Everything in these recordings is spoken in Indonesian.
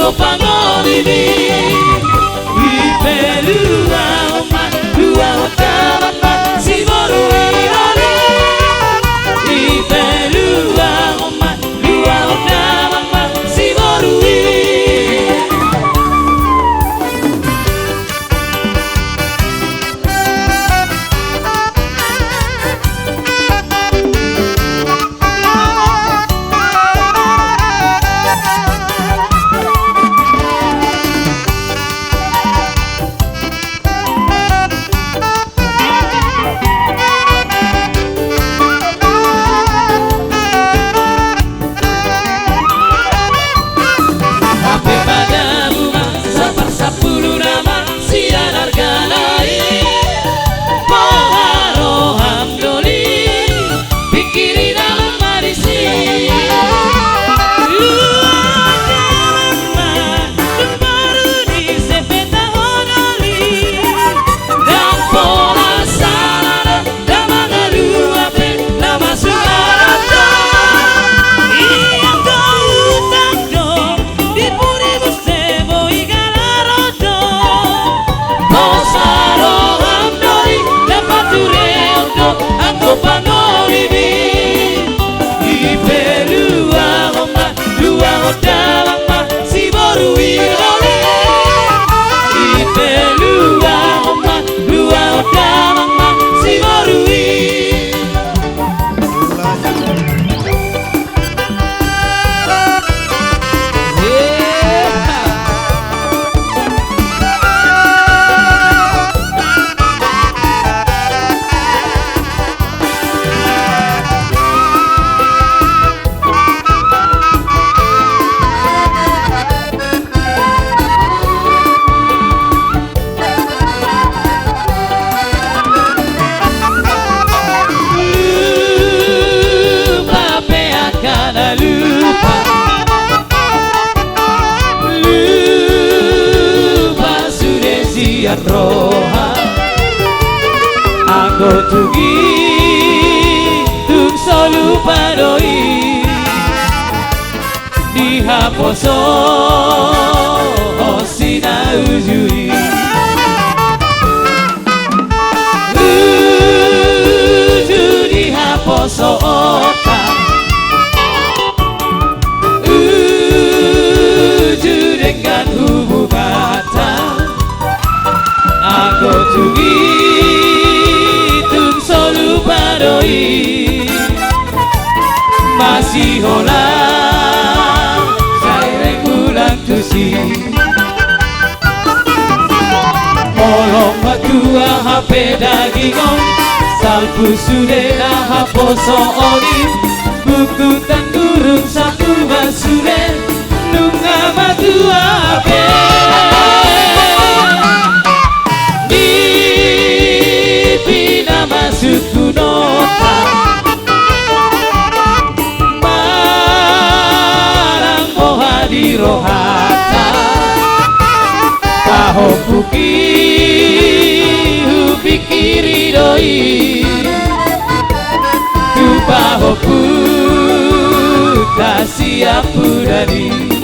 anggo pangolini Ipelua oma dua otama si moru iroli Ipelua oma dua otama si moru roha aku tugi tung solu padoi dihaposo osina ujui dihaposo ota dengan hubungan aku tugi tung solu padoi masih hola saya pulang tusi molong batua HP dagingon salpu sudena haposo oni buku tangurung satu basure nunga batua HP masukku nota marang moha di rohata taho puki hupikiri doi tupaho puta siap pudari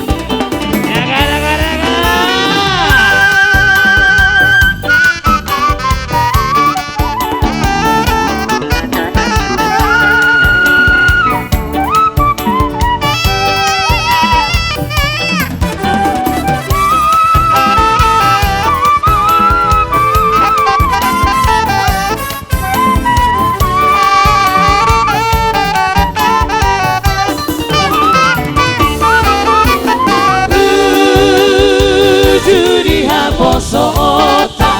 Sota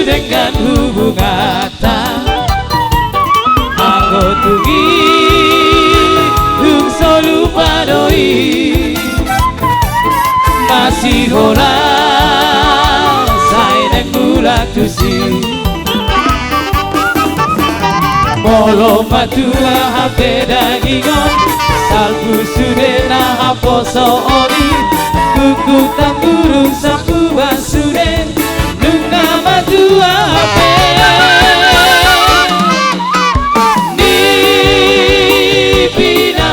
dengan hubungan aku tugi solu padoi masih hola saya nengulak tusi molo matua HP dagingon salpu sudena haposo oli kuku tangurung sapu basure nunga matua HP ni pina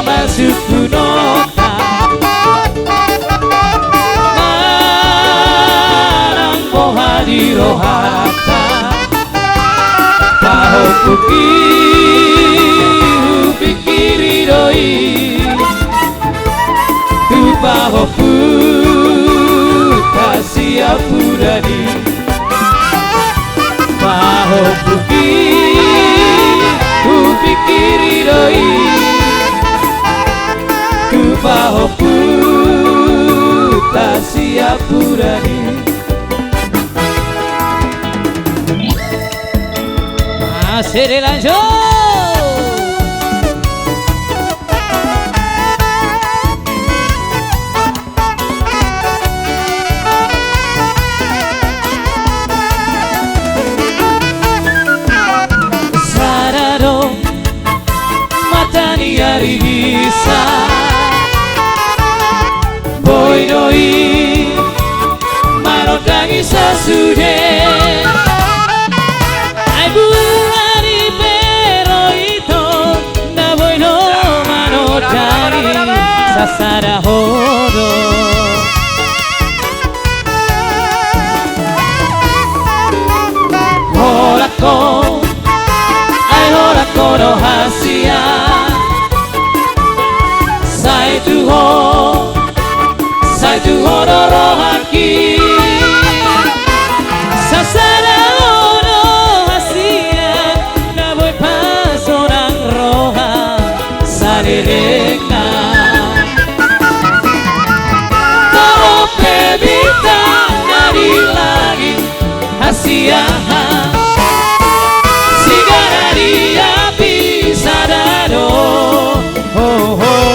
siap purani Maho puki kupikiri doi Ku maho puta siap purani Masih dilanjut Hari bisa Boy doi Marodangi sasude Ai buari pero ito Na boy no marodani Sasara hodo Horako Ai horako no hasia Sai tu ho rohaki Sasara ono hasia Na voy pas orang roha Sarereka Torope bintang dari langit Hasia Sigara di api sadado Oh oh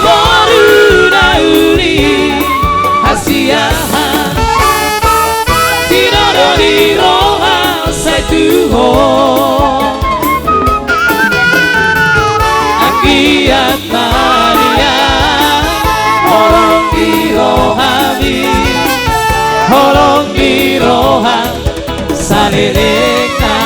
Baru nauli hasia Tidoro di roha saituho Akiat Maria Holong di rohami Holong di roha saleleka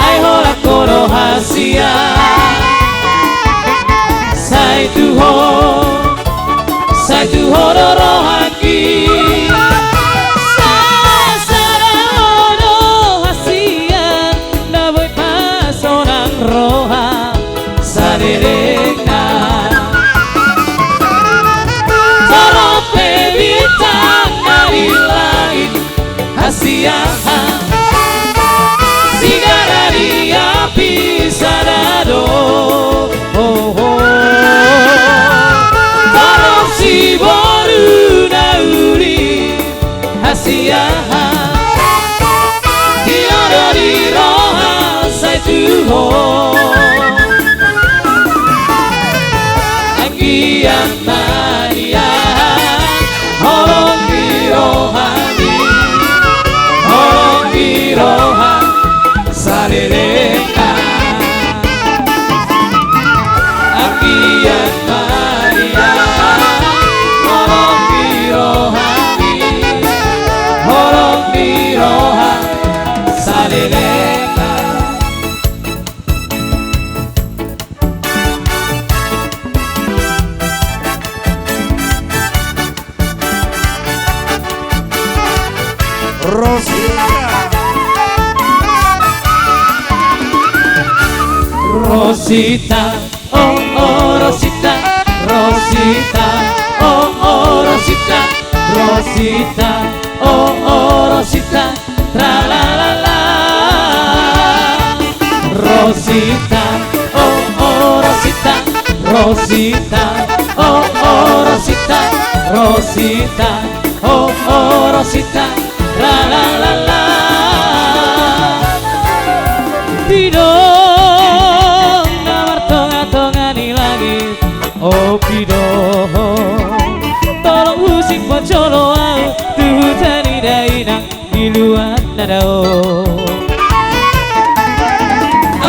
Ai holako no hasia Sai tu ho rohaki Sasara no hasia Na voy pas orang roha Sarereka Torope bintang dari langit hasia Sigara di api sadado Oh oh Tolong si baru nauli hasia Tiada di roha saituho Akiat Maria Holong di rohani Holong di roha saleleka Akiat Maria Holong di rohani Holong di roha saleleka Rosita, oh oh Rosita, Rosita, oh oh Rosita, Rosita, oh oh Rosita, tra la la la. Rosita, oh oh Rosita, Rosita, oh oh Rosita, Rosita, oh oh Rosita, tra la la la. Pidong namar tonga-tongani lagi, oh pidong tolong usik pocolo au tuh tani dai. nadao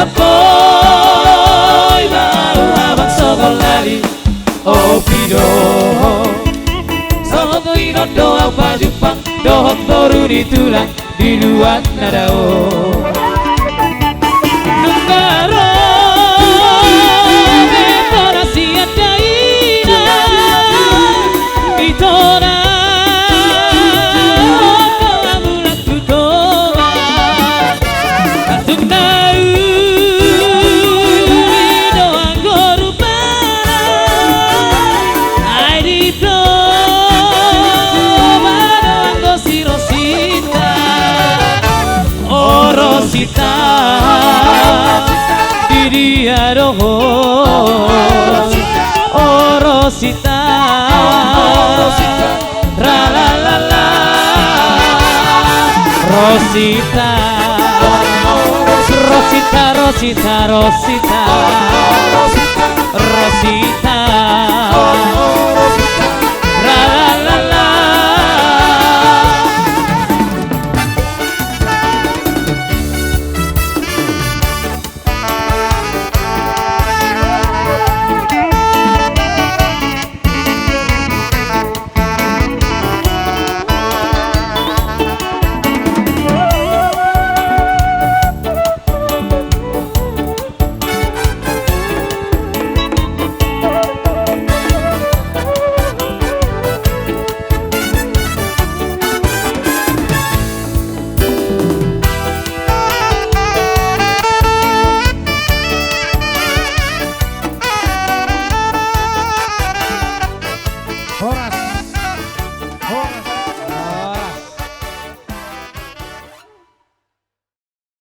apoy mau abang sogol lali oh pido sogol ino doa pajupang dohok toru di tulang di luar nadao nungaro betora siada ina itora Rosita, diria roho, oh Rosita, ra la la la, Rosita, Rosita, Rosita, Rosita, Rosita.